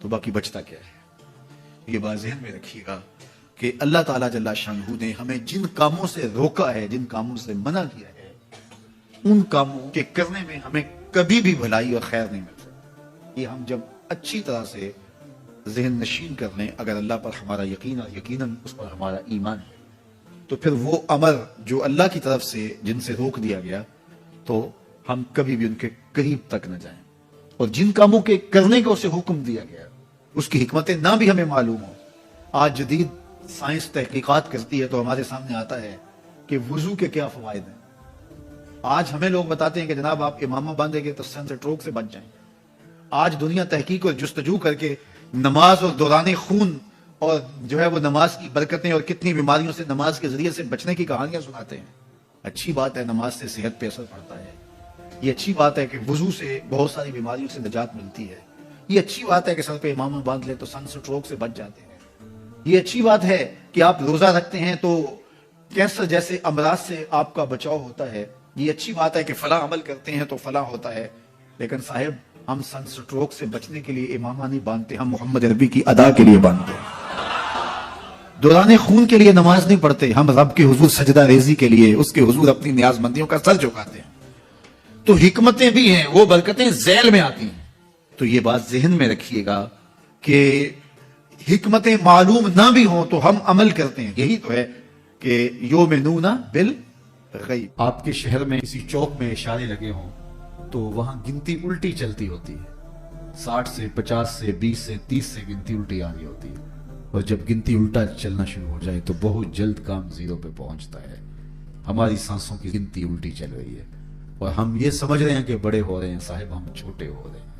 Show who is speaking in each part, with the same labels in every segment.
Speaker 1: تو باقی بچتا کیا ہے؟ یہ بات ذہن میں رکھیے گا کہ اللہ تعالیٰ جل شانہ نے ہمیں جن کاموں سے روکا ہے، جن کاموں سے منع کیا ہے، ان کاموں کے کرنے میں ہمیں کبھی بھی بھلائی اور خیر نہیں مل سکتی۔ یہ ہم جب اچھی طرح سے ذہن نشین کر لیں، اگر اللہ پر ہمارا یقین اور یقیناً اس پر ہمارا ایمان ہے، تو پھر وہ امر جو اللہ کی طرف سے جن سے روک دیا گیا تو ہم کبھی بھی ان کے قریب تک نہ جائیں، اور جن کاموں کے کرنے کو اسے حکم دیا گیا اس کی حکمتیں نہ بھی ہمیں معلوم ہوں۔ آج جدید سائنس تحقیقات کرتی ہے تو ہمارے سامنے آتا ہے کہ وضو کے کیا فوائد ہیں۔ آج ہمیں لوگ بتاتے ہیں کہ جناب آپ امامہ باندھیں گے تو سن سٹروک سے بچ جائیں۔ آج دنیا تحقیق اور جستجو کر کے نماز اور دوران خون اور جو ہے وہ نماز کی برکتیں اور کتنی بیماریوں سے نماز کے ذریعے سے بچنے کی کہانیاں سناتے ہیں۔ اچھی بات ہے، نماز سے صحت پہ اثر پڑتا ہے، یہ اچھی بات ہے کہ وضو سے بہت ساری بیماریوں سے نجات ملتی ہے، یہ اچھی بات ہے کہ سر پہ امامہ باندھ لے تو سن سٹروک سے بچ جاتے ہیں، یہ اچھی بات ہے کہ آپ روزہ رکھتے ہیں تو کینسر جیسے امراض سے آپ کا بچاؤ ہوتا ہے، یہ اچھی بات ہے کہ فلاں عمل کرتے ہیں تو فلاں ہوتا ہے۔ لیکن صاحب ہم سن سٹروک سے بچنے کے لیے امامہ نہیں باندھتے، ہم محمد نبی کی ادا کے لیے باندھتے ہیں۔ دوران خون کے لیے نماز نہیں پڑھتے، ہم رب کے حضور سجدہ ریزی کے لیے اس کے حضور اپنی نیاز مندیوں کا سر جھکاتے ہیں۔ تو حکمتیں بھی ہیں، وہ برکتیں ذیل میں آتی ہیں۔ تو یہ بات ذہن میں رکھیے گا کہ حکمتیں معلوم نہ بھی ہوں تو ہم عمل کرتے ہیں۔ یہی تو ہے کہ یؤمنون بالغیب۔ آپ کے شہر میں کسی چوک میں اشارے لگے ہوں تو وہاں گنتی الٹی چلتی ہوتی ہے، 60 سے 50 سے 20 سے 30 سے گنتی الٹی آ رہی ہوتی ہے، اور جب گنتی الٹا چلنا شروع ہو جائے تو بہت جلد کام زیرو پہ پہنچتا ہے۔ ہماری سانسوں کی گنتی الٹی چل رہی ہے اور ہم یہ سمجھ رہے ہیں کہ بڑے ہو رہے ہیں، صاحب ہم چھوٹے ہو رہے ہیں۔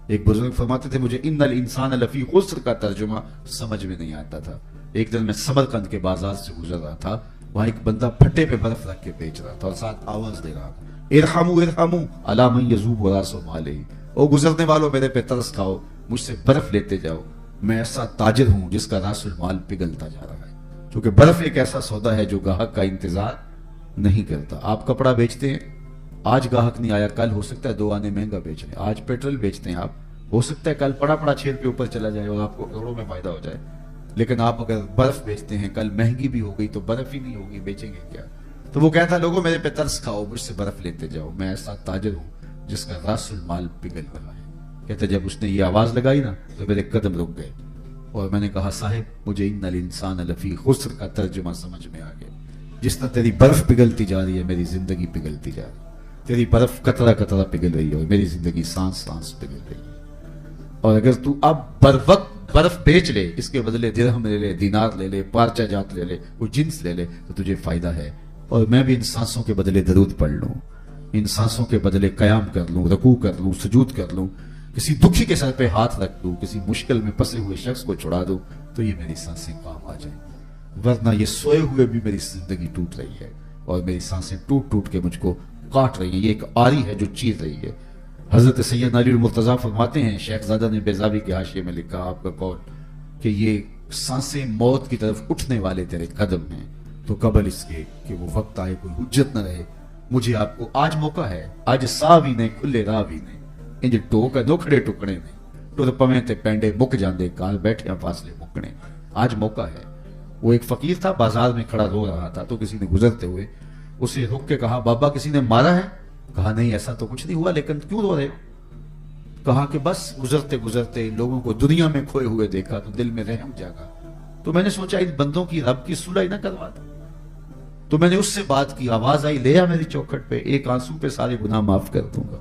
Speaker 1: ایک بزرگ فرماتے تھے مجھے ان الانسان لفی خسر کا ترجمہ سمجھ میں نہیں آتا تھا۔ ایک دن میں سمرقند کے بازار سے گزر رہا تھا، وہاں ایک بندہ پھٹے پہ برف رکھ کے بیچ رہا تھا اور ساتھ آواز دے رہا تھا، ارحموا ارحموا علی من یذوب راس مالہ، او گزرنے والوں میرے پہ ترس کھاؤ، مجھ سے برف لیتے جاؤ، میں ایسا تاجر ہوں جس کا راس المال پگھلتا جا رہا ہے۔ کیونکہ برف ایک ایسا سودا ہے جو گاہک کا انتظار نہیں کرتا۔ آپ کپڑا بیچتے ہیں، آج گاہک نہیں آیا، کل ہو سکتا ہے 2 آنے مہنگا بیچ رہے ہیں۔ آج پیٹرول بیچتے ہیں آپ، ہو سکتا ہے کل پڑا چھیر پہ اوپر چلا جائے اور آپ کو کروڑوں میں فائدہ ہو جائے۔ لیکن آپ اگر برف بیچتے ہیں، کل مہنگی بھی ہو گئی تو برف ہی نہیں ہوگی، بیچیں گے کیا؟ تو وہ کہتا لوگوں میرے پہ ترس کھاؤ، مجھ سے برف لیتے جاؤ، میں ایسا تاجر ہوں جس کا راس المال پگھل رہا ہے۔ کہتے جب اس نے یہ آواز لگائی نا تو میرے قدم رک گئے اور میں نے کہا صاحب مجھے ان الانسان لفی خسر کا ترجمہ سمجھ میں آ گیا۔ جس طرح تیری برف پگھلتی جا رہی ہے میری زندگی پگھلتی جا رہی ہے، تیری برف قطرہ قطرہ پگھل رہی ہے اور میری زندگی سانس سانس پگھل رہی ہے۔ اور اگر تو اب بر وقت برف بیچ لے، اس کے بدلے درہم لے لے، دینار لے لے، پارچہ جات لے لے، وہ جنس لے لے تو تجھے فائدہ ہے۔ اور میں بھی ان سانسوں کے بدلے درود پڑھ لوں، ان سانسوں کے بدلے قیام کر لوں، رکوع کر لوں، سجود کر لوں، کسی دکھی کے سر پہ ہاتھ رکھ دوں، کسی مشکل میں پھنسے ہوئے شخص کو چھڑا دوں تو یہ میری سانسیں کام آ جائیں۔ ورنہ یہ سوئے ہوئے بھی میری زندگی ٹوٹ رہی ہے اور میری سانسیں ٹوٹ ٹوٹ کے مجھ کو کاٹ رہی ہیں۔ یہ ایک آری ہے جو چیر رہی ہے۔ حضرت سیدنا علی المرتضیٰ فرماتے ہیں، شیخ زادہ نے بیضاوی کے حاشیے میں لکھا آپ کا قول کہ یہ سانسیں موت کی طرف اٹھنے والے تیرے قدم ہیں، تو قبل اس کے کہ وہ وقت آئے کوئی حجت نہ رہے، مجھے آپ کو آج موقع ہے، آج ساوی نے کھلے راوی نے انج ٹوک نوکھڑے ٹکڑے نے ٹر پویں تے پینڈے مک جاندے کال بیٹھے فاصلے مکنے۔ آج موقع ہے۔ وہ ایک فقیر تھا، بازار میں کھڑا رو رہا تھا تو کسی نے گزرتے ہوئے اسے رک کے کہا بابا کسی نے مارا ہے؟ کہا نہیں ایسا تو کچھ نہیں ہوا، لیکن کیوں رو رہے ہو؟ کہا کہ بس گزرتے گزرتے لوگوں کو دنیا میں کھوئے ہوئے دیکھا تو دل میں رحم جاگا، تو میں نے سوچا ان بندوں کی رب کی صلح ہی نہ کروا دوں۔ تو میں نے اس سے بات کی، آواز آئی لے آ میری چوکھٹ پہ، ایک آنسو پہ سارے گناہ معاف کر دوں گا۔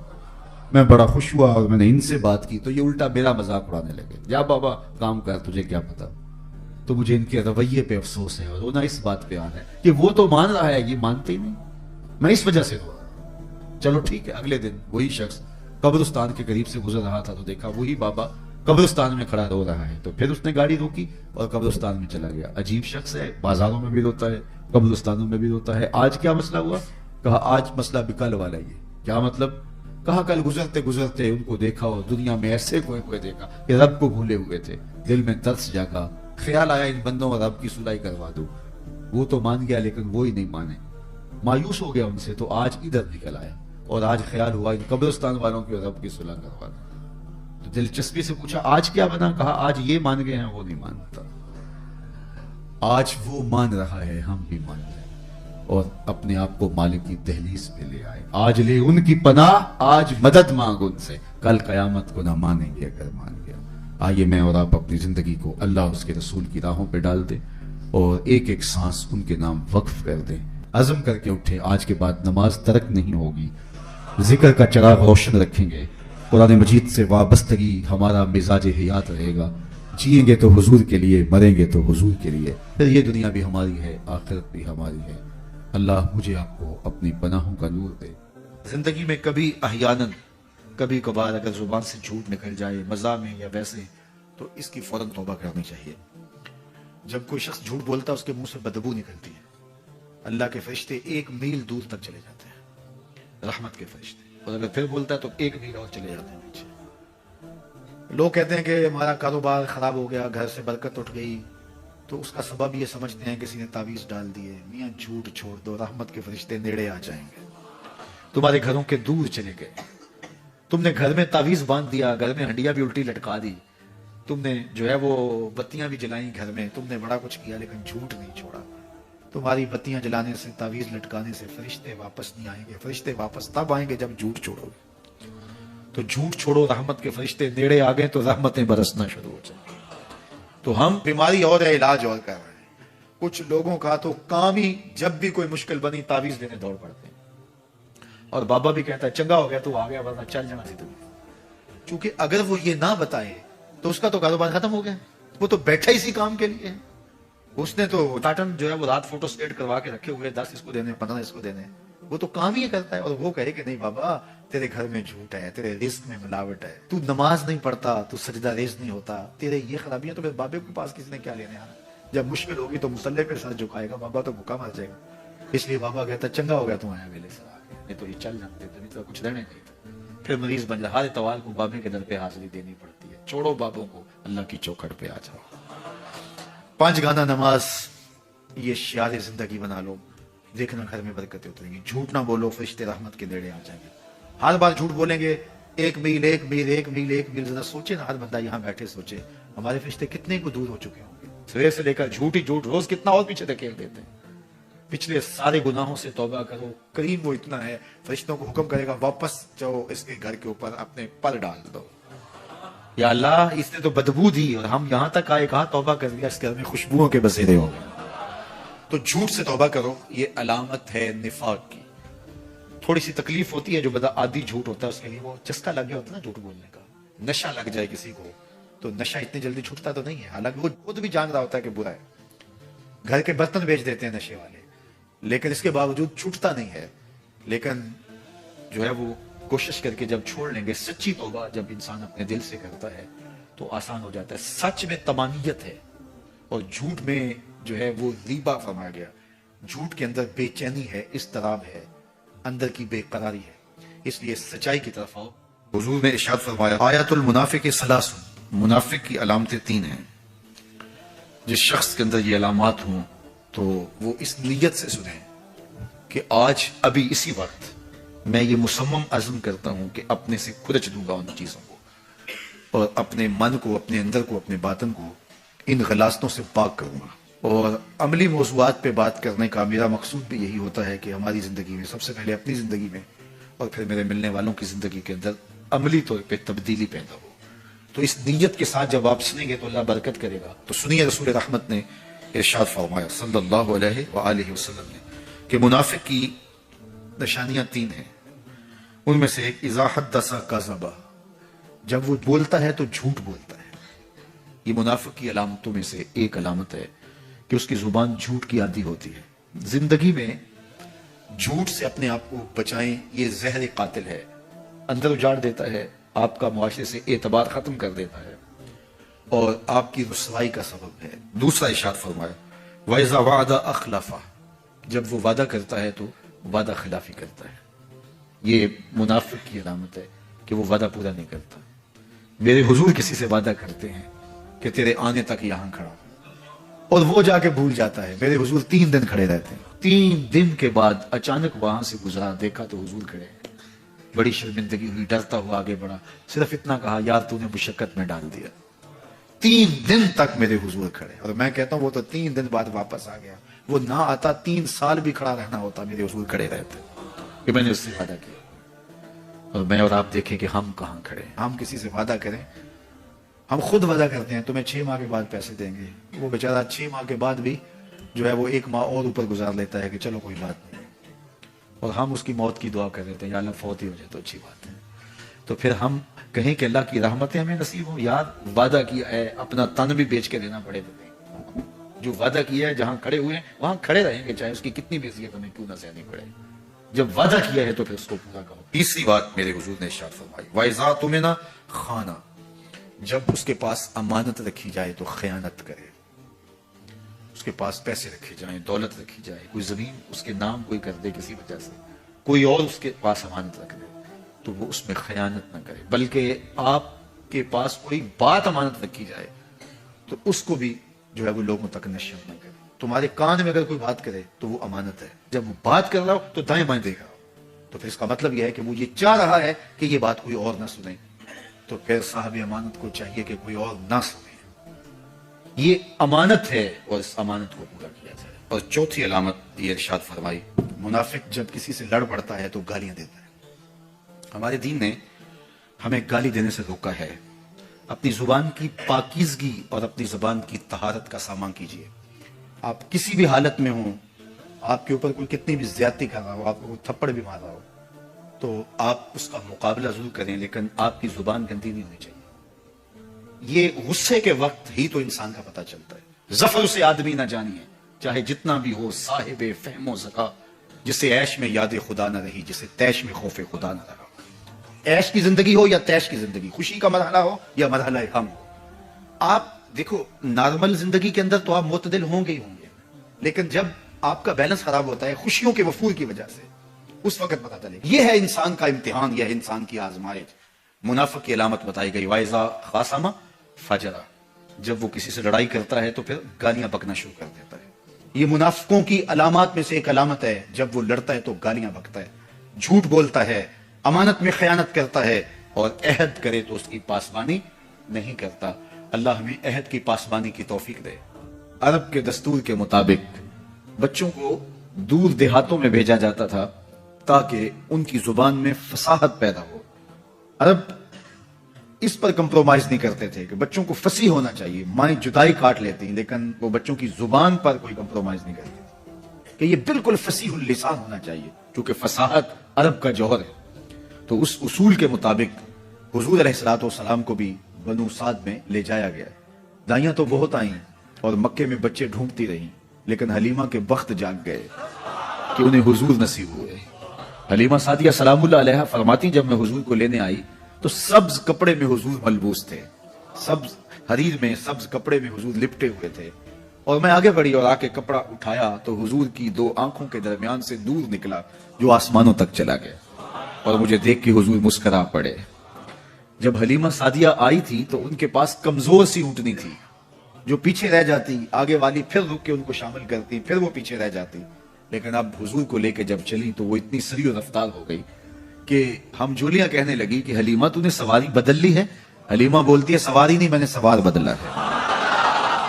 Speaker 1: میں بڑا خوش ہوا اور میں نے ان سے بات کی تو یہ الٹا میرا مذاق اڑانے لگے، جا بابا کام کر، تجھے کیا پتا۔ تو مجھے ان کے رویے پہ افسوس ہے اور رونا اس بات پہ آ رہا ہے کہ وہ تو مان رہا ہے، یہ مانتے ہی نہیں، میں اس وجہ سے رو رہا ہوں۔ چلو ٹھیک ہے، اگلے دن وہی شخص قبرستان کے قریب سے گزر رہا تھا تو دیکھا وہی بابا قبرستان میں کھڑا رو رہا ہے، تو پھر اس نے گاڑی روکی اور قبرستان میں چلا گیا۔ عجیب شخص ہے، بازاروں میں بھی روتا ہے، قبرستانوں میں بھی روتا ہے۔ آج کیا مسئلہ ہوا؟ کہا آج مسئلہ بھی کل والا ہی ہے۔ کیا مطلب؟ کہا کل گزرتے گزرتے ان کو دیکھا اور دنیا میں ایسے کوئی دیکھا کہ رب کو بھولے ہوئے تھے، دل میں ترس جاگا، خیال آیا ان بندوں اور رب کی صلح کروا دوں۔ وہ تو مان گیا لیکن وہ ہی نہیں مانے، مایوس ہو گیا ان سے، تو آج ادھر نکل آیا اور آج خیال ہوا ان قبرستان والوں کی اور رب کی صلح کروا دوں۔ تو دلچسپی سے پوچھا آج کیا بنا؟ کہا آج یہ مان گئے ہیں، وہ نہیں مانتا، آج وہ مان رہا ہے، ہم بھی مان رہے ہیں، اور اپنے آپ کو مالک کی دہلیز پہ لے آئے۔ آج لے ان کی پناہ، آج مدد مانگ ان سے، کل قیامت کو نہ مانیں گے اگر مان گیا۔ آئیے میں اور آپ اپنی زندگی کو اللہ اس کے رسول کی راہوں پہ ڈال دیں اور ایک ایک سانس ان کے نام وقف کر دیں، عزم کر کے اٹھے آج کے بعد نماز ترک نہیں ہوگی، ذکر کا چراغ روشن رکھیں گے، قرآن مجید سے وابستگی ہمارا مزاج حیات رہے گا، جئیں گے تو حضور کے لیے، مریں گے تو حضور کے لیے، پھر یہ دنیا بھی ہماری ہے، آخرت بھی ہماری ہے۔ اللہ مجھے آپ کو اپنی پناہوں کا نور دے۔ زندگی میں کبھی احیاناً، کبھی کبھار اگر زبان سے جھوٹ نکل جائے مزاح میں یا ویسے، تو اس کی فوراً توبہ کرنی چاہیے۔ جب کوئی شخص جھوٹ بولتا ہے اس کے منہ سے بدبو نکلتی ہے، اللہ کے فرشتے 1 میل دور تک چلے جاتے ہیں، رحمت کے فرشتے، اور اگر پھر بولتا ہے تو 1 میل اور چلے جاتے ہیں نیچے۔ لوگ کہتے ہیں کہ ہمارا کاروبار خراب ہو گیا، گھر سے برکت اٹھ گئی، تو اس کا سبب یہ سمجھتے ہیں کسی نے تعویذ ڈال دیے۔ میاں جھوٹ چھوڑ دو، رحمت کے فرشتے نیڑے آ جائیں گے، تمہارے گھروں کے دور چلے گئے۔ تم نے گھر میں تعویذ باندھ دیا، گھر میں ہنڈیاں بھی الٹی لٹکا دی، تم نے جو ہے وہ بتیاں بھی جلائیں گھر میں، تم نے بڑا کچھ کیا لیکن جھوٹ نہیں چھوڑا۔ تمہاری بتیاں جلانے سے، تعویذ لٹکانے سے فرشتے واپس نہیں آئیں گے، فرشتے واپس تب آئیں گے جب جھوٹ چھوڑو گے۔ تو جھوٹ چھوڑو، رحمت کے فرشتے نیڑے آ گئے تو رحمتیں برسنا شروع ہو جائیں۔ تو ہم بیماری اور ہے، علاج اور کر رہے ہیں۔ کچھ لوگوں کا تو کام ہی جب بھی کوئی مشکل بنی تعویذ دینے دوڑ پڑتے ہیں، اور بابا بھی کہتا ہے چنگا ہو گیا تو آ گیا، ورنہ چل جانا تھی تمہیں۔ چونکہ اگر وہ یہ نہ بتائے تو اس کا تو کاروبار ختم ہو گیا، وہ تو بیٹھا اسی کام کے لیے ہے۔ اس نے تو ٹاٹن جو ہے وہ رات فوٹو سٹیٹ کروا کے رکھے ہوئے، 10 اس کو دینے، 15 اس کو دینے، وہ تو کام ہی کرتا ہے۔ اور وہ کہے کہ نہیں بابا تیرے گھر میں جھوٹ ہے، تیرے رزق میں ملاوٹ ہے، تو نماز نہیں پڑھتا، تو سجدہ ریز نہیں ہوتا، تیرے یہ خرابیاں، تو پھر بابے کے پاس کسی نے کیا لینے آنا؟ جب مشکل ہوگی تو مصلے پہ سر جھکائے گا، بابا تو بھوکا مر جائے گا۔ اس لیے بابا کہتا چنگا ہو گیا تم آیا ویلے سے، نہیں تو یہ چل جاتے تھے، نہیں تو کچھ رہنے نہیں تھا۔ پھر مریض بن جا، ہر اتوار کو بابے کے در پہ حاضری دینی پڑتی ہے۔ چھوڑو بابوں کو، اللہ کی چوکھٹ پہ آ جاؤ۔ 5 گانا نماز یہ شعار زندگی بنا لو، دیکھنا گھر میں برکتیں اتریں گی۔ جھوٹ نہ بولو، فرشتے رحمت کے نیڑے آ جائیں گے۔ ہر بار جھوٹ بولیں گے 1 میل 1 میل 1 میل 1 میل، ذرا سوچے نا، ہر بندہ یہاں بیٹھے سوچے ہمارے فرشتے کتنے کو دور ہو چکے ہوں گے۔ صبح سے لے کر جھوٹ ہی جھوٹ، روز کتنا اور پیچھے دھکیل دیتے ہیں۔ پچھلے سارے گناہوں سے توبہ کرو، کریم وہ اتنا ہے، فرشتوں کو حکم کرے گا واپس جاؤ اس کے گھر کے اوپر اپنے پر ڈال دو۔ یا اللہ اس نے تو بدبو دی اور ہم یہاں تک آئے، کہا توبہ کر دیا، اس گھر میں خوشبوؤں کے بسیرے ہو گئے۔ تو جھوٹ سے توبہ کرو، یہ علامت ہے نفاق کی۔ تھوڑی سی تکلیف ہوتی ہے، جو بندہ عادی جھوٹ ہوتا ہے اس کے لیے وہ چسکا لگ گیا ہوتا ہے نا جھوٹ بولنے کا، نشہ لگ جائے کسی کو تو نشہ اتنی جلدی چھوٹتا تو نہیں ہے، حالانکہ وہ خود بھی جان رہا ہوتا ہے کہ برا ہے، گھر کے برتن بیچ دیتے ہیں نشے والے، لیکن اس کے باوجود چھوٹتا نہیں ہے۔ لیکن جو ہے وہ کوشش کر کے جب چھوڑ لیں گے، سچی توبہ جب انسان اپنے دل سے کرتا ہے تو آسان ہو جاتا ہے۔ سچ میں طمانیت ہے اور جھوٹ میں جو ہے وہ ریبہ فرمایا گیا، جھوٹ کے اندر بے چینی ہے، اضطراب ہے، اندر کی بے قراری ہے، اس لیے سچائی کی طرف آؤ۔ حضور نے ارشاد فرمایا آیت المنافق ثلاث، منافق کی علامتیں 3 ہیں۔ جس شخص کے اندر یہ علامات ہوں تو وہ اس نیت سے سنیں کہ آج ابھی اسی وقت میں یہ مصمم عزم کرتا ہوں کہ اپنے سے کھرچ دوں گا ان چیزوں کو، اور اپنے من کو، اپنے اندر کو، اپنے باطن کو ان غلاظتوں سے پاک کروں گا۔ اور عملی موضوعات پہ بات کرنے کا میرا مقصود بھی یہی ہوتا ہے کہ ہماری زندگی میں، سب سے پہلے اپنی زندگی میں اور پھر میرے ملنے والوں کی زندگی کے اندر عملی طور پہ تبدیلی پیدا ہو۔ تو اس نیت کے ساتھ جب آپ سنیں گے تو اللہ برکت کرے گا۔ تو سنیے رسول رحمت نے ارشاد فرمایا صلی اللہ علیہ وآلہ وسلم نے کہ منافق کی نشانیاں 3 ہیں، ان میں سے ایک اذا حدث کذب، جب وہ بولتا ہے تو جھوٹ بولتا ہے۔ یہ منافق کی علامتوں میں سے ایک علامت ہے کہ اس کی زبان جھوٹ کی عادی ہوتی ہے۔ زندگی میں جھوٹ سے اپنے آپ کو بچائیں، یہ زہر قاتل ہے، اندر اجاڑ دیتا ہے، آپ کا معاشرے سے اعتبار ختم کر دیتا ہے اور آپ کی رسوائی کا سبب ہے۔ دوسرا ارشاد فرمایا وَإِذَا وَعَدَ أَخْلَفَ، جب وہ وعدہ کرتا ہے تو وعدہ خلافی کرتا ہے۔ یہ منافق کی علامت ہے کہ وہ وعدہ پورا نہیں کرتا۔ میرے حضور کسی سے وعدہ کرتے ہیں کہ تیرے آنے تک یہاں کھڑا، اور وہ جا کے بھول جاتا ہے۔ میرے حضور 3 دن کھڑے رہتے ہیں، 3 دن کے بعد اچانک وہاں سے گزرا، دیکھا تو حضور کھڑے ہیں، بڑی شرمندگی ہوئی، ڈرتا ہوا آگے بڑھا، صرف اتنا کہا یار تو نے مشقت میں ڈال دیا۔ 3 دن تک میرے حضور کھڑے، اور میں کہتا ہوں وہ تو 3 دن بعد واپس آ گیا، وہ نہ آتا 3 سال بھی کھڑا رہنا ہوتا، میرے حضور کھڑے رہتے کہ میں نے اس سے وعدہ کیا۔ اور میں اور آپ دیکھیں کہ ہم کہاں کھڑے ہیں۔ ہم کسی سے وعدہ کریں، ہم خود وعدہ کرتے ہیں تمہیں 6 ماہ کے بعد پیسے دیں گے، وہ بیچارہ 6 ماہ کے بعد بھی جو ہے وہ 1 ماہ اور اوپر گزار لیتا ہے کہ چلو کوئی بات نہیں، اور ہم اس کی موت کی دعا کر دیتے ہیں یا اللہ فوت ہی ہو جائے تو اچھی بات ہے۔ تو پھر ہم کہیں کہ اللہ کی رحمتیں ہمیں نصیب ہوں، یار وعدہ کیا ہے اپنا تن بھی بیچ کے دینا پڑے تو جو وعدہ کیا ہے جہاں کھڑے ہوئے ہیں وہاں کھڑے رہیں گے، چاہے اس کی کتنی بھی اذیت ہمیں کیوں نہ سہنی پڑے۔ جب وعدہ کیا ہے تو پھر اس کو پورا کرو۔ تیسری بات میرے حضور نے ارشاد فرمائی، وَإِذَا تُؤْمِنَ خَانَ، جب اس کے پاس امانت رکھی جائے تو خیانت کرے۔ اس کے پاس پیسے رکھے جائیں، دولت رکھی جائے، کوئی زمین اس کے نام کوئی کر دے کسی وجہ سے، کوئی اور اس کے پاس امانت رکھ دے تو وہ اس میں خیانت نہ کرے، بلکہ آپ کے پاس کوئی بات امانت رکھی جائے تو اس کو بھی جو ہے وہ لوگوں تک نشر نہ کرے۔ تمہارے کان میں اگر کوئی بات کرے تو وہ امانت ہے، جب وہ بات کر رہا ہو تو دائیں بائیں دیکھ رہا ہو، تو پھر اس کا مطلب یہ ہے کہ وہ یہ چاہ رہا ہے کہ یہ بات کوئی اور نہ سنے، تو پھر صاحب امانت کو چاہیے کہ کوئی اور نہ سنے۔ یہ امانت ہے اور اس امانت کو پورا کیا جائے۔ اور چوتھی علامت یہ ارشاد فرمائی، منافق جب کسی سے لڑ پڑتا ہے تو گالیاں دیتا ہے۔ ہمارے دین نے ہمیں گالی دینے سے روکا ہے۔ اپنی زبان کی پاکیزگی اور اپنی زبان کی طہارت کا سامان کیجیے۔ آپ کسی بھی حالت میں ہوں، آپ کے اوپر کوئی کتنی بھی زیادتی کر رہا ہو، آپ کو کوئی تھپڑ بھی مار رہا ہو، تو آپ اس کا مقابلہ ضرور کریں، لیکن آپ کی زبان گندی نہیں ہونی چاہیے۔ یہ غصے کے وقت ہی تو انسان کا پتہ چلتا ہے۔ ظفر سے آدمی نہ جانیے، چاہے جتنا بھی ہو صاحب فہم و ذکا، جسے عیش میں یاد خدا نہ رہی، جسے تیش میں خوف خدا نہ رہا۔ عیش کی زندگی ہو یا تیش کی زندگی، خوشی کا مرحلہ ہو یا مرحلہ غم، آپ دیکھو نارمل زندگی کے اندر تو آپ معتدل ہوں گے ہی ہوں گے، لیکن جب آپ کا بیلنس خراب ہوتا ہے خوشیوں کے وفور کی وجہ سے، اس وقت پتہ چلے یہ ہے انسان کا امتحان، یہ ہے انسان کی آزمائش۔ منافق کی علامت بتائی گئی، وَإِذَا خَاصَمَ فَجَرَ، جب وہ کسی سے لڑائی کرتا ہے تو پھر گالیاں بکنا شروع کر دیتا ہے۔ یہ منافقوں کی علامات میں سے ایک علامت ہے، جب وہ لڑتا ہے تو گالیاں بکتا ہے، جھوٹ بولتا ہے، امانت میں خیانت کرتا ہے، اور عہد کرے تو اس کی پاسبانی نہیں کرتا۔ اللہ ہمیں عہد کی پاسبانی کی توفیق دے۔ عرب کے دستور کے مطابق بچوں کو دور دیہاتوں میں بھیجا جاتا تھا تاکہ ان کی زبان میں فصاحت پیدا ہو۔ عرب اس پر کمپرومائز نہیں کرتے تھے کہ بچوں کو فصیح ہونا چاہیے، مائیں جدائی کاٹ لیتی، لیکن وہ بچوں کی زبان پر کوئی کمپرومائز نہیں کرتے تھے کہ یہ بالکل فصیح اللسان ہونا چاہیے، کیونکہ فصاحت عرب کا جوہر ہے۔ تو اس اصول کے مطابق حضور علیہ الصلوۃ والسلام کو بھی بنو سعد میں لے جایا گیا۔ دائیاں تو بہت آئیں اور مکے میں بچے ڈھونڈتی رہیں، لیکن حلیمہ کے بخت جاگ گئے کہ انہیں حضور نصیب ہوئے۔ حلیمہ سعدیہ سلام اللہ علیہا فرماتی، جب میں حضور کو لینے آئی تو سبز کپڑے میں حضور ملبوس تھے، سبز حریر میں سبز کپڑے میں حضور لپٹے ہوئے تھے، اور میں آگے بڑھی اور آ کے کپڑا اٹھایا تو حضور کی 2 آنکھوں کے درمیان سے نور نکلا جو آسمانوں تک چلا گیا، اور مجھے دیکھ کے حضور مسکرا پڑے۔ جب حلیمہ سعدیہ آئی تھی تو ان کے پاس کمزور سی اونٹنی تھی جو پیچھے رہ جاتی، آگے والی پھر رک کے ان کو شامل کرتی، پھر وہ پیچھے رہ جاتی، لیکن اب حضور کو لے کے جب چلی تو وہ اتنی سری و رفتار ہو گئی کہ ہم جولیاں کہنے لگی کہ حلیمہ تو نے سواری بدل لی ہے؟ حلیمہ بولتی ہے سواری نہیں، میں نے سوار بدلا ہے۔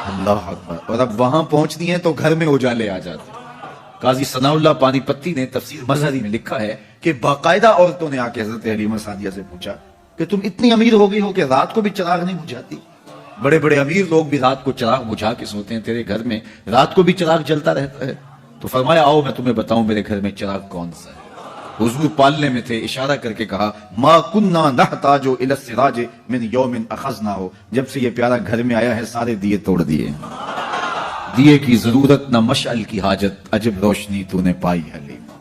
Speaker 1: اللہ اکبر۔ اور اب وہاں پہنچتی ہیں تو گھر میں اجالے آ جاتے۔ قاضی ثناء اللہ پانی پتی نے تفسیر مظہری میں لکھا ہے کہ باقاعدہ عورتوں نے آ کے حضرت حلیمہ سعدیہ سے پوچھا کہ تم اتنی امیر ہو گئی ہو کہ رات کو بھی چراغ نہیں بجھاتی؟ بڑے بڑے امیر لوگ بھی رات کو چراغ بجھا کے سوتے ہیں، تیرے گھر میں رات کو بھی چراغ جلتا رہتا ہے؟ تو فرمایا آؤ میں تمہیں بتاؤں میرے گھر میں چراغ کون سا ہے۔ حضور پالنے میں تھے، اشارہ کر کے کہا ما کننا نحتاج الی السراج من یوم اخذنا ہو، جب سے یہ پیارا گھر میں آیا ہے سارے دیے توڑ دیے، دیے کی ضرورت نہ مشعل کی حاجت، عجب روشنی تو نے پائی حلیمہ۔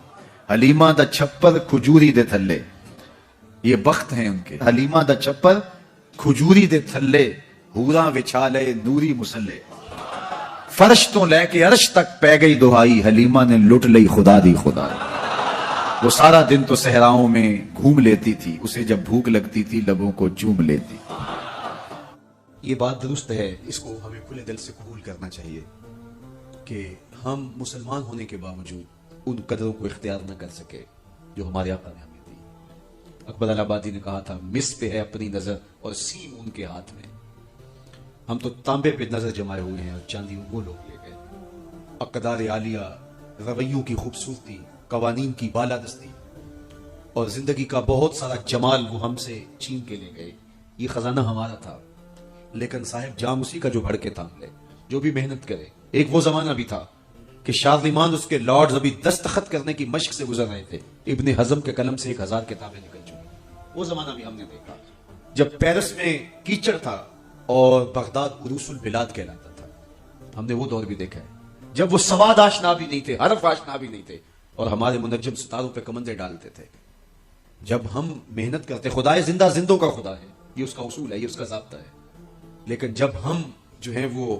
Speaker 1: حلیمہ دا چھپر کھجوری دے تھلے، یہ بخت ہیں ان کے، حلیمہ دا چھپر کھجوری دے تھلے، حوراں وچھالے نوری مسلے، فرش تو لے کے عرش تک پہ گئی دہائی، حلیمہ نے لٹ لئی خدا دی خدائی۔ وہ سارا دن تو صحراؤں میں گھوم لیتی تھی، اسے جب بھوک لگتی تھی لبوں کو چوم لیتی۔ یہ بات درست ہے، اس کو ہمیں کھلے دل سے قبول کرنا چاہیے کہ ہم مسلمان ہونے کے باوجود ان قدروں کو اختیار نہ کر سکے جو ہمارے آقا نے ہمیں دی۔
Speaker 2: اکبر آبادی نے کہا تھا مس پہ ہے اپنی نظر اور سیم ان کے ہاتھ میں. ہم تو تانبے پہ نظر جمائے ہوئے ہیں اور چاندی وہ لوگ لے گئے. اقدار عالیہ، رویوں کی خوبصورتی، قوانین کی بالادستی اور زندگی کا بہت سارا جمال وہ ہم سے چھین کے لے گئے. یہ خزانہ ہمارا تھا لیکن صاحب جام اسی کا جو بھڑ کے تھام لے، جو بھی محنت کرے. ایک وہ زمانہ بھی تھا کہ شارلمان اس کے لارڈز ابھی دستخط کرنے کی مشق سے گزر رہے تھے. ابن حزم کے قلم سے 1000 کتابیں نکل چکی. وہ زمانہ بھی ہم نے دیکھا جب پیرس میں کیچڑ تھا اور بغداد عروس البلاد کہلاتا تھا. ہم نے وہ دور بھی دیکھا ہے جب وہ سواد آشنا بھی نہیں تھے، حرف آشنا بھی نہیں تھے اور ہمارے منجم ستاروں پہ کمندے ڈالتے تھے. جب ہم محنت کرتے، خدائے زندہ زندوں کا خدا ہے، یہ اس کا اصول ہے، یہ اس کا ضابطہ ہے. لیکن جب ہم جو ہیں وہ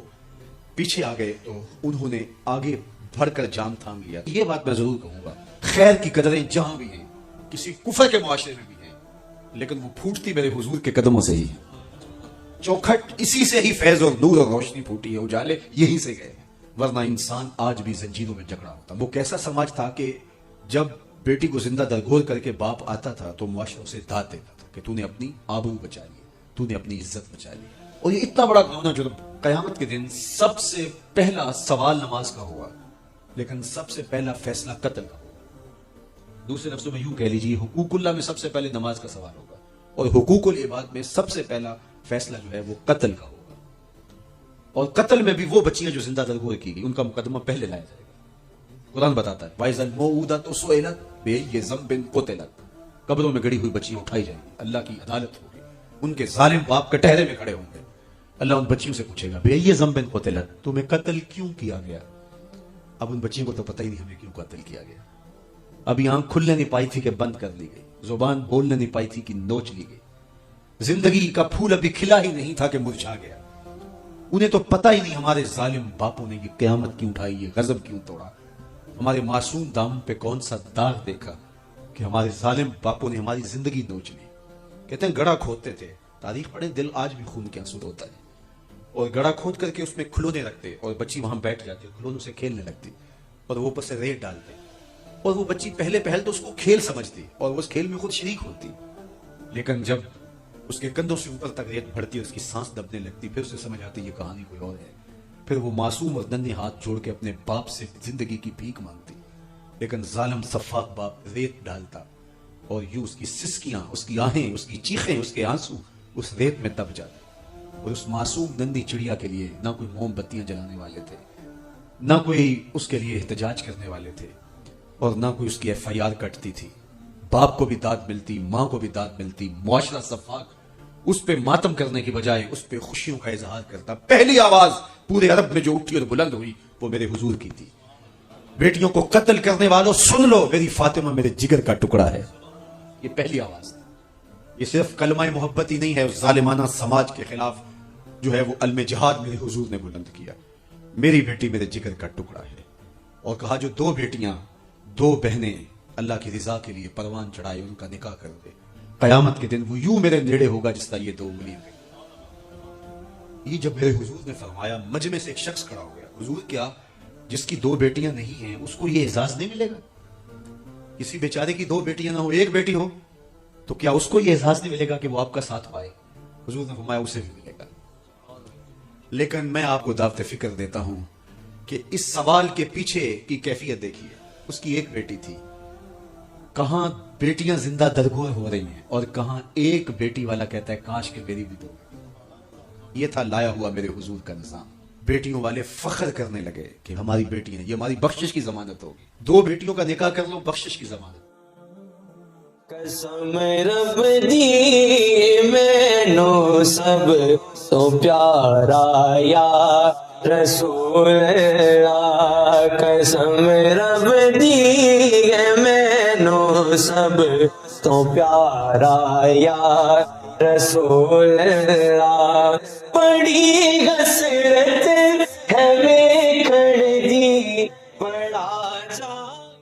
Speaker 2: پیچھے آ گئے تو انہوں نے آگے بڑھ کر جام تھام لیا. یہ بات میں ضرور کہوں گا، خیر کی قدریں جہاں بھی ہیں، کسی کفر کے معاشرے میں بھی ہیں، لیکن وہ پھوٹتی میرے حضور کے قدموں سے ہی. چوکھٹ اسی سے ہی فیض اور نور اور روشنی پھوٹی ہے، اجالے یہی سے گئے. ورنہ انسان آج بھی زنجیروں میں جکڑا ہوتا. وہ کیسا سماج تھا کہ جب بیٹی کو زندہ درگور کر کے باپ آتا تھا تو معاشرہ اسے داد دیتا تھا کہ تو نے اپنی آبرو بچا لی، تو نے اپنی عزت بچا لی. اور یہ اتنا بڑا گناہ جو قیامت کے دن سب سے پہلا سوال نماز کا ہوا، لیکن سب سے پہلا فیصلہ قتل کا ہوگا. دوسرے لفظوں میں یوں کہہ لیجیے، حقوق اللہ میں سب سے پہلے نماز کا سوال ہوگا اور حقوق العباد میں سب سے پہلا فیصلہ جو ہے وہ قتل کا ہوگا. اور قتل میں بھی وہ بچیاں جو زندہ درگور کی گئی ان کا مقدمہ پہلے لایا جائے گا. قرآن بتاتا ہے وَإِذَا الْمَوْءُودَةُ سُئِلَتْ بِأَيِّ ذَنبٍ قُتِلَتْ. قبروں میں گڑی ہوئی بچیاں اٹھائی جائیں گی، اللہ کی عدالت ہوگی، ان کے ظالم باپ کٹہرے میں کھڑے ہوں گے. اللہ ان بچیوں سے پوچھے گا بِأَيِّ ذَنبٍ قُتِلَتْ، تمہیں قتل کیوں کیا گیا؟ اب ان بچیوں کو تو پتہ ہی نہیں ہمیں کیوں قتل کیا گیا. ابھی آنکھ کھلنے نہیں پائی تھی کہ بند کر لی گئی، زبان بولنے نہیں پائی تھی کہ نوچ لی گئی، زندگی کا پھول ابھی کھلا ہی نہیں تھا کہ مرجھا گیا. انہیں تو پتہ ہی نہیں ہمارے ظالم باپوں نے یہ قیامت کیوں اٹھائی، یہ غضب کیوں توڑا، ہمارے معصوم دامن پہ کون سا داغ دیکھا کہ ہمارے ظالم باپوں نے ہماری زندگی نوچ لی. کہتے ہیں گڑھا کھودتے تھے، تاریخ پڑھیں، دل آج بھی خون کے آنسو ہوتا ہے. اور گڑھا کھود کر کے اس میں کھلونے رکھتے اور بچی وہاں بیٹھ جاتی، کھلونوں سے کھیلنے لگتی اور وہ اوپر سے ریت ڈالتے. اور وہ بچی پہلے تو اس کو کھیل سمجھتی اور وہ اس کھیل میں خود شریک ہوتی، لیکن جب اس کے کندھوں سے اوپر تک ریت بڑھتی، اس کی سانس دبنے لگتی، پھر اسے سمجھ آتی یہ کہانی کوئی اور ہے. پھر وہ معصوم اور ننھے ہاتھ جوڑ کے اپنے باپ سے زندگی کی بھیک مانگتی، لیکن ظالم سفاک باپ ریت ڈالتا اور یوں اس کی سسکیاں، اس کی آہیں، اس کی چیخیں، اس کے آنسو اس ریت میں دب جاتے. اور اس معصوم ننھی چڑیا کے لیے نہ کوئی موم بتیاں جلانے والے تھے، نہ کوئی اس کے لیے احتجاج کرنے والے تھے، اور نہ کوئی اس کی FIR کٹتی تھی. باپ کو بھی داد ملتی، ماں کو بھی داد ملتی. معاشرہ صفاق اس پہ ماتم کرنے کی بجائے اس پہ خوشیوں کا اظہار کرتا. پہلی آواز پورے عرب میں جو اٹھی اور بلند ہوئی وہ میرے حضور کی تھی. بیٹیوں کو قتل کرنے والوں سن لو، میری فاطمہ میرے جگر کا ٹکڑا ہے. یہ پہلی آواز تھی. یہ صرف کلمہ محبت ہی نہیں ہے، اس ظالمانہ سماج کے خلاف جو ہے وہ علم جہاد میرے حضور نے بلند کیا. میری بیٹی میرے جگر کا ٹکڑا ہے. اور کہا جو دو بیٹیاں، دو بہنیں اللہ کی رضا کے لیے پروان چڑھائے ان کا نکاح کر دے، قیامت کے دن وہ یوں میرے نیڑے ہوگا جس طرح یہ دو انگلیاں. یہ جب میرے حضور نے فرمایا، مجمع سے ایک شخص کھڑا ہو گیا. حضور کیا جس کی دو بیٹیاں نہیں ہیں اس کو یہ اعزاز نہیں ملے گا؟ کسی بیچارے کی دو بیٹیاں نہ ہو، ایک بیٹی ہو، تو کیا اس کو یہ احساس نہیں ملے گا کہ وہ آپ کا ساتھ پائے؟ حضور نے فرمایا اسے بھی ملے گا. لیکن میں آپ کو دعوت فکر دیتا ہوں کہ اس سوال کے پیچھے کی کیفیت دیکھیے. اس کی ایک بیٹی تھی، کہاں بیٹیاں زندہ درگور ہو رہی ہیں اور کہاں ایک بیٹی والا کہتا ہے کاش کہ میری بھی دو. یہ تھا لایا ہوا میرے حضور کا نظام. بیٹیوں والے فخر کرنے لگے کہ ہماری بیٹیاں، یہ ہماری بخشش کی ضمانت ہوگی. دو بیٹیوں کا نکاح کر لو، بخشش کی ضمانت.
Speaker 3: قسم رب دی مینو سب تو پیارا یا رسول اللہ. قسم رب دی مینو سب تو پیارا یا رسول اللہ. بڑی حسرت ہے ویکھن دی بڑا جان.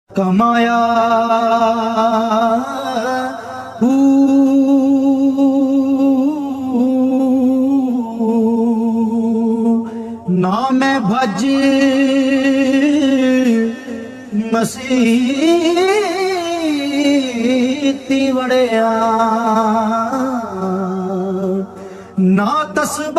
Speaker 1: کمایا نہ میں بھج مسیتی وڑیا نہ تسبیح